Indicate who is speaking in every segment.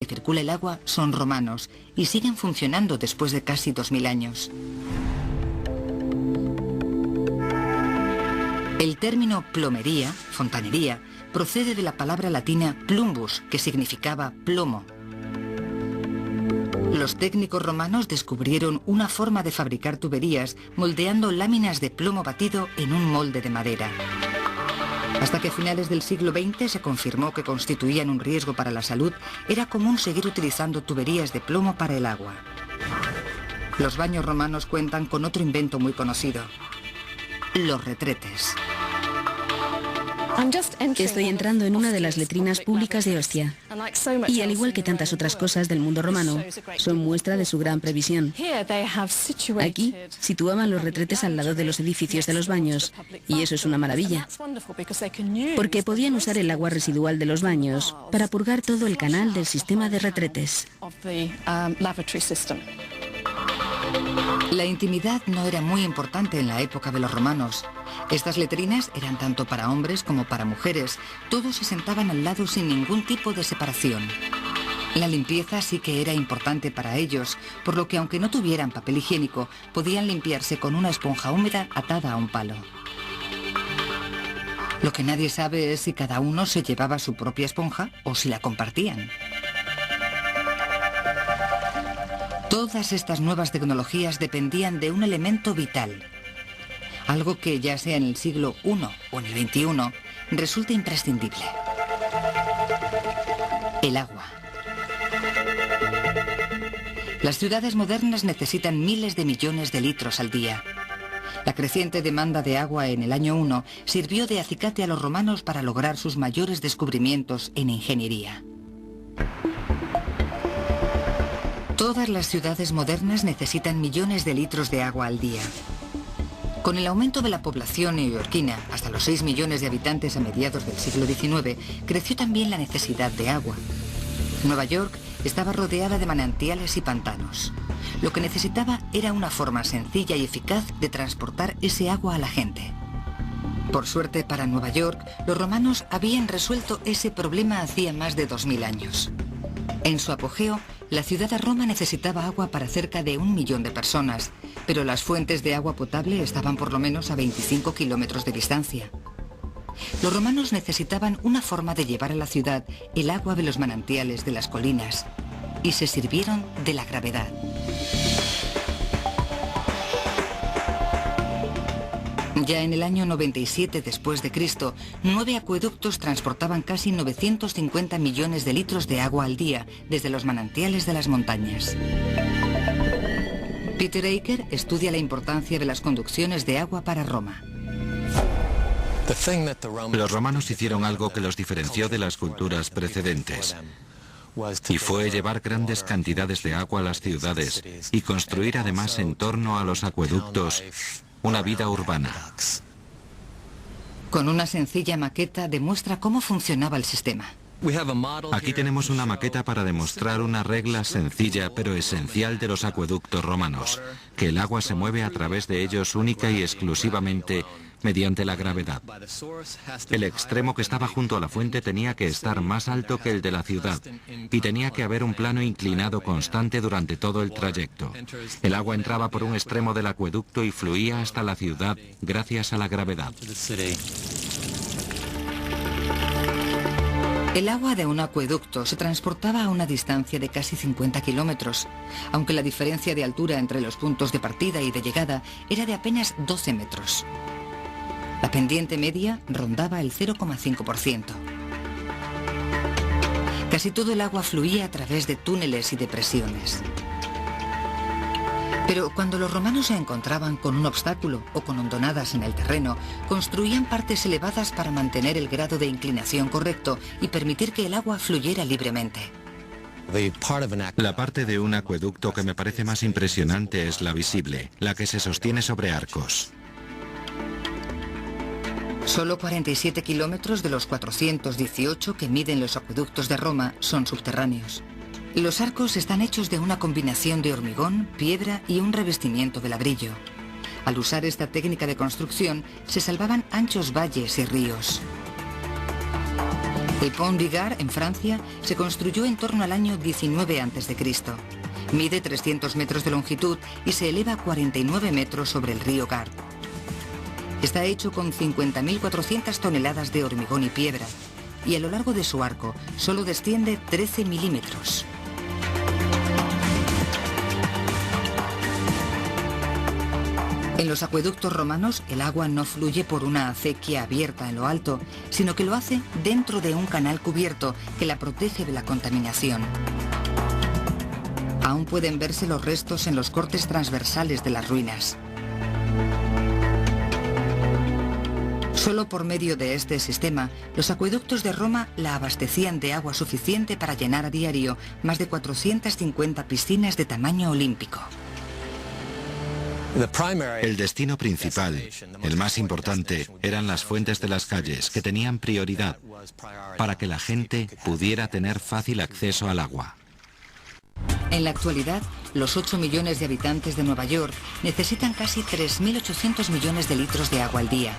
Speaker 1: que circula el agua son romanos y siguen funcionando después de casi 2000 años. El término plomería, fontanería, procede de la palabra latina plumbus, que significaba plomo. Los técnicos romanos descubrieron una forma de fabricar tuberías moldeando láminas de plomo batido en un molde de madera. Hasta que a finales del siglo XX se confirmó que constituían un riesgo para la salud, era común seguir utilizando tuberías de plomo para el agua. Los baños romanos cuentan con otro invento muy conocido: los retretes.
Speaker 2: Estoy entrando en una de las letrinas públicas de Ostia. Y al igual que tantas otras cosas del mundo romano, son muestra de su gran previsión. Aquí situaban los retretes al lado de los edificios de los baños, y eso es una maravilla, porque podían usar el agua residual de los baños para purgar todo el canal del sistema de retretes.
Speaker 1: La intimidad no era muy importante en la época de los romanos. Estas letrinas eran tanto para hombres como para mujeres. Todos se sentaban al lado sin ningún tipo de separación. La limpieza sí que era importante para ellos, por lo que aunque no tuvieran papel higiénico, podían limpiarse con una esponja húmeda atada a un palo. Lo que nadie sabe es si cada uno se llevaba su propia esponja o si la compartían. Todas estas nuevas tecnologías dependían de un elemento vital, algo que ya sea en el siglo I o en el XXI resulta imprescindible: el agua. Las ciudades modernas necesitan miles de millones de litros al día. La creciente demanda de agua en el año 1 sirvió de acicate a los romanos para lograr sus mayores descubrimientos en ingeniería. Todas las ciudades modernas necesitan millones de litros de agua al día. Con el aumento de la población neoyorquina, hasta los 6 millones de habitantes a mediados del siglo XIX, creció también la necesidad de agua. Nueva York estaba rodeada de manantiales y pantanos. Lo que necesitaba era una forma sencilla y eficaz de transportar ese agua a la gente. Por suerte para Nueva York, los romanos habían resuelto ese problema hacía más de 2000 años. En su apogeo, la ciudad de Roma necesitaba agua para cerca de 1 millón de personas, pero las fuentes de agua potable estaban por lo menos a 25 kilómetros de distancia. Los romanos necesitaban una forma de llevar a la ciudad el agua de los manantiales de las colinas, y se sirvieron de la gravedad. Ya en el año 97 después de Cristo, 9 acueductos transportaban casi 950 millones de litros de agua al día desde los manantiales de las montañas. Peter Aker estudia la importancia de las conducciones de agua para Roma.
Speaker 3: Los romanos hicieron algo que los diferenció de las culturas precedentes, y fue llevar grandes cantidades de agua a las ciudades y construir además en torno a los acueductos una vida urbana.
Speaker 1: Con una sencilla maqueta demuestra cómo funcionaba el sistema.
Speaker 3: Aquí tenemos una maqueta para demostrar una regla sencilla pero esencial de los acueductos romanos, que el agua se mueve a través de ellos única y exclusivamente mediante la gravedad. El extremo que estaba junto a la fuente tenía que estar más alto que el de la ciudad y tenía que haber un plano inclinado constante durante todo el trayecto. El agua entraba por un extremo del acueducto y fluía hasta la ciudad gracias a la gravedad.
Speaker 1: El agua de un acueducto se transportaba a una distancia de casi 50 kilómetros, aunque la diferencia de altura entre los puntos de partida y de llegada era de apenas 12 metros. La pendiente media rondaba el 0,5%. Casi todo el agua fluía a través de túneles y depresiones. Pero cuando los romanos se encontraban con un obstáculo o con hondonadas en el terreno, construían partes elevadas para mantener el grado de inclinación correcto y permitir que el agua fluyera libremente.
Speaker 3: La parte de un acueducto que me parece más impresionante es la visible, la que se sostiene sobre arcos.
Speaker 1: Solo 47 kilómetros de los 418 que miden los acueductos de Roma son subterráneos. Los arcos están hechos de una combinación de hormigón, piedra y un revestimiento de ladrillo. Al usar esta técnica de construcción, se salvaban anchos valles y ríos. El Pont Bigard, en Francia, se construyó en torno al año 19 a.C. Mide 300 metros de longitud y se eleva a 49 metros sobre el río Gard. Está hecho con 50.400 toneladas de hormigón y piedra, y a lo largo de su arco solo desciende 13 milímetros. En los acueductos romanos, el agua no fluye por una acequia abierta en lo alto, sino que lo hace dentro de un canal cubierto que la protege de la contaminación. Aún pueden verse los restos en los cortes transversales de las ruinas. Solo por medio de este sistema, los acueductos de Roma la abastecían de agua suficiente para llenar a diario más de 450 piscinas de tamaño olímpico.
Speaker 3: El destino principal, el más importante, eran las fuentes de las calles, que tenían prioridad para que la gente pudiera tener fácil acceso al agua.
Speaker 1: En la actualidad, los 8 millones de habitantes de Nueva York necesitan casi 3.800 millones de litros de agua al día.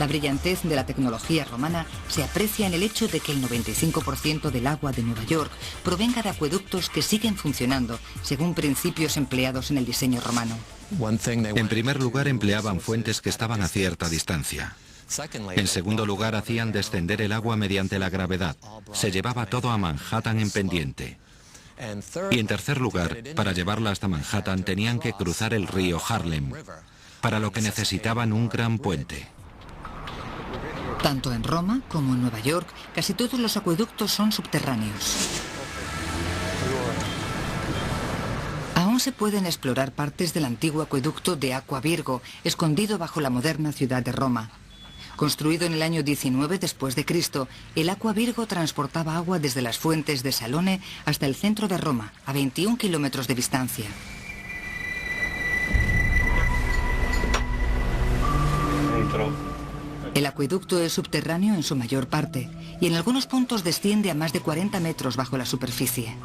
Speaker 1: La brillantez de la tecnología romana se aprecia en el hecho de que el 95% del agua de Nueva York provenga de acueductos que siguen funcionando según principios empleados en el diseño romano.
Speaker 3: En primer lugar, empleaban fuentes que estaban a cierta distancia. En segundo lugar, hacían descender el agua mediante la gravedad. Se llevaba todo a Manhattan en pendiente. Y en tercer lugar, para llevarla hasta Manhattan tenían que cruzar el río Harlem, para lo que necesitaban un gran puente.
Speaker 1: Tanto en Roma como en Nueva York, casi todos los acueductos son subterráneos. Aún se pueden explorar partes del antiguo acueducto de Aqua Virgo, escondido bajo la moderna ciudad de Roma. Construido en el año 19 después de Cristo, el Aqua Virgo transportaba agua desde las fuentes de Salone hasta el centro de Roma, a 21 kilómetros de distancia. El acueducto es subterráneo en su mayor parte y en algunos puntos desciende a más de 40 metros bajo la superficie.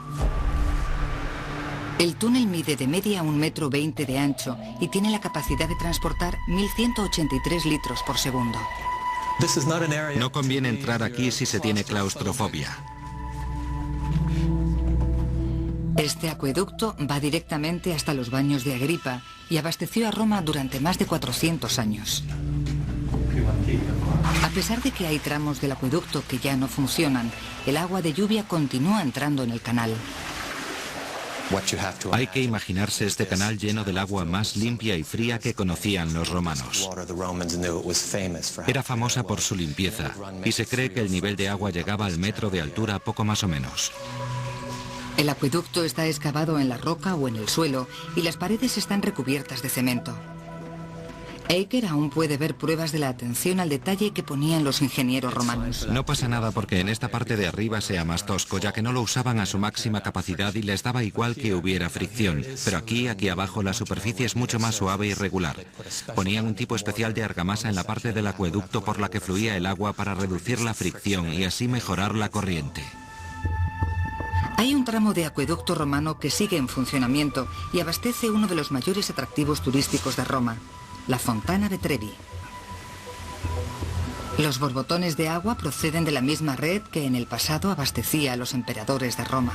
Speaker 1: El túnel mide de media 1,20 metros de ancho y tiene la capacidad de transportar 1.183 litros por segundo.
Speaker 3: No conviene entrar aquí si se tiene claustrofobia.
Speaker 1: Este acueducto va directamente hasta los baños de Agripa y abasteció a Roma durante más de 400 años. A pesar de que hay tramos del acueducto que ya no funcionan, el agua de lluvia continúa entrando en el canal.
Speaker 3: Hay que imaginarse este canal lleno del agua más limpia y fría que conocían los romanos. Era famosa por su limpieza y se cree que el nivel de agua llegaba al metro de altura, poco más o menos.
Speaker 1: El acueducto está excavado en la roca o en el suelo y las paredes están recubiertas de cemento. Eicher aún puede ver pruebas de la atención al detalle que ponían los ingenieros romanos.
Speaker 3: No pasa nada porque en esta parte de arriba sea más tosco, ya que no lo usaban a su máxima capacidad y les daba igual que hubiera fricción. Pero aquí abajo la superficie es mucho más suave y regular. Ponían un tipo especial de argamasa en la parte del acueducto por la que fluía el agua para reducir la fricción y así mejorar la corriente.
Speaker 1: Hay un tramo de acueducto romano que sigue en funcionamiento y abastece uno de los mayores atractivos turísticos de Roma, la Fontana de Trevi. Los borbotones de agua proceden de la misma red que en el pasado abastecía a los emperadores de Roma.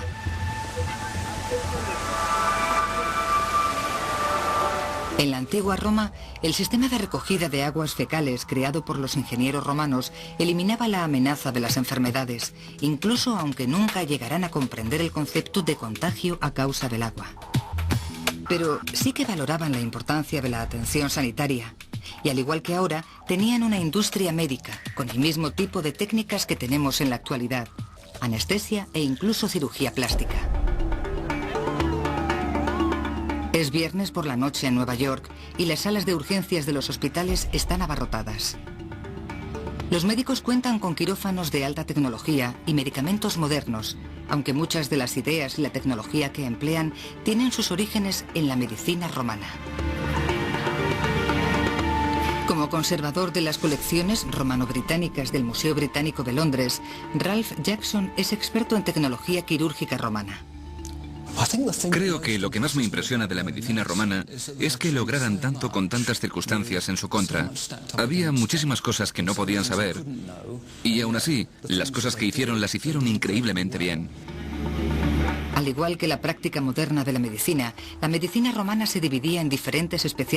Speaker 1: En la antigua Roma, el sistema de recogida de aguas fecales creado por los ingenieros romanos eliminaba la amenaza de las enfermedades, incluso aunque nunca llegarán a comprender el concepto de contagio a causa del agua. Pero sí que valoraban la importancia de la atención sanitaria y, al igual que ahora, tenían una industria médica con el mismo tipo de técnicas que tenemos en la actualidad: anestesia e incluso cirugía plástica. Es viernes por la noche en Nueva York y las salas de urgencias de los hospitales están abarrotadas. Los médicos cuentan con quirófanos de alta tecnología y medicamentos modernos, aunque muchas de las ideas y la tecnología que emplean tienen sus orígenes en la medicina romana. Como conservador de las colecciones romano-británicas del Museo Británico de Londres, Ralph Jackson es experto en tecnología quirúrgica romana.
Speaker 4: Creo que lo que más me impresiona de la medicina romana es que lograran tanto con tantas circunstancias en su contra. Había muchísimas cosas que no podían saber, y aún así, las cosas que hicieron las hicieron increíblemente bien.
Speaker 1: Al igual que la práctica moderna de la medicina romana se dividía en diferentes especialidades.